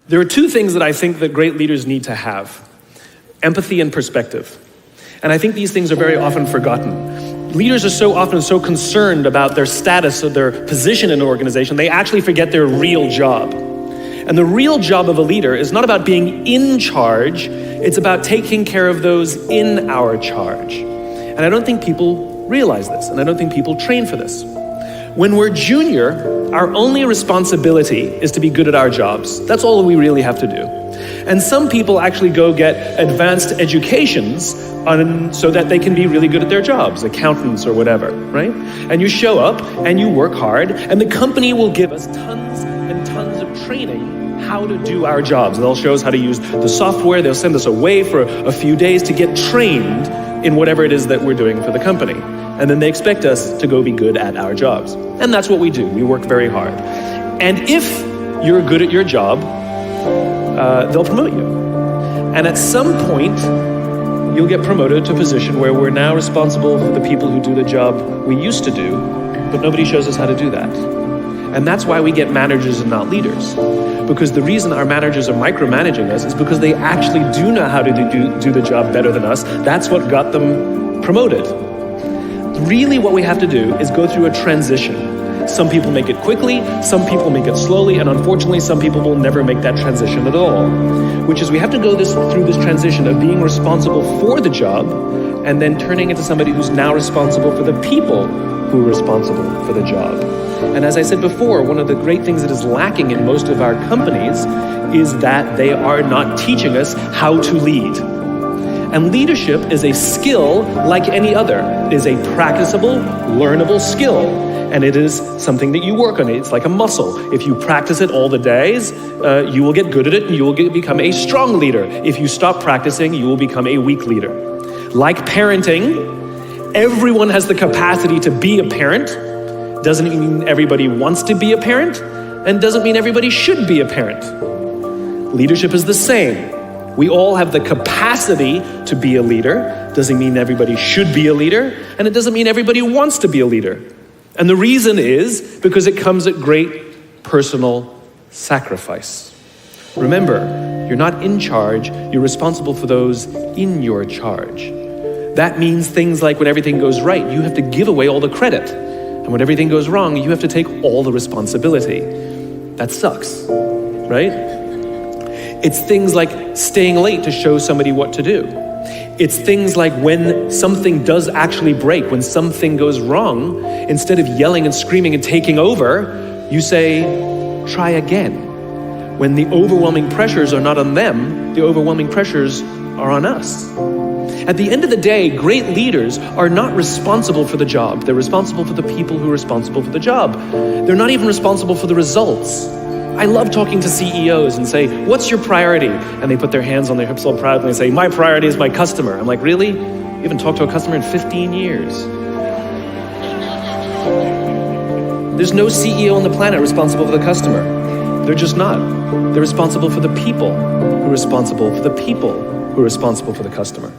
There are two things that I think that great leaders need to have: empathy and perspective. And I think these things are very often forgotten. Leaders are so often so concerned about their status or their position in an organization, they actually forget their real job. And the real job of a leader is not about being in charge, it's about taking care of those in our charge. And I don't think people realize this, and I don't think people train for this. When we're junior, our only responsibility is to be good at our jobs. That's all we really have to do. And some people actually go get advanced educations so that they can be really good at their jobs, accountants or whatever, right? And you show up and you work hard, and the company will give us tons and tons of training how to do our jobs. They'll show us how to use the software. They'll send us away for a few days to get trained in whatever it is that we're doing for the company. And then they expect us to go be good at our jobs. And that's what we do. We work very hard. And if you're good at your job, they'll promote you. And at some point, you'll get promoted to a position where we're now responsible for the people who do the job we used to do, but nobody shows us how to do that. And that's why we get managers and not leaders. Because the reason our managers are micromanaging us is because they actually do know how to do the job better than us. That's what got them promoted. Really what we have to do is go through a transition. Some people make it quickly, some people make it slowly, and unfortunately some people will never make that transition at all. Which is we have to go through this transition of being responsible for the job and then turning into somebody who's now responsible for the people who are responsible for the job. And as I said before, one of the great things that is lacking in most of our companies is that they are not teaching us how to lead. And leadership is a skill like any other. It is a practicable, learnable skill. And it is something that you work on. It's like a muscle. If you practice it all the days, you will get good at it and you will become a strong leader. If you stop practicing, you will become a weak leader. Like parenting, everyone has the capacity to be a parent. Doesn't mean everybody wants to be a parent, and doesn't mean everybody should be a parent. Leadership is the same. We all have the capacity to be a leader. Doesn't mean everybody should be a leader, and it doesn't mean everybody wants to be a leader. And the reason is because it comes at great personal sacrifice. Remember, you're not in charge, you're responsible for those in your charge. That means things like when everything goes right, you have to give away all the credit. And when everything goes wrong, you have to take all the responsibility. That sucks, right? It's things like staying late to show somebody what to do. It's things like when something does actually break, when something goes wrong, instead of yelling and screaming and taking over, you say, try again. When the overwhelming pressures are not on them, the overwhelming pressures are on us. At the end of the day, great leaders are not responsible for the job. They're responsible for the people who are responsible for the job. They're not even responsible for the results. I love talking to CEOs and say, what's your priority? And they put their hands on their hips all proudly and say, my priority is my customer. I'm like, really? You haven't talked to a customer in 15 years. There's no CEO on the planet responsible for the customer. They're just not. They're responsible for the people who are responsible for the people who are responsible for the customer.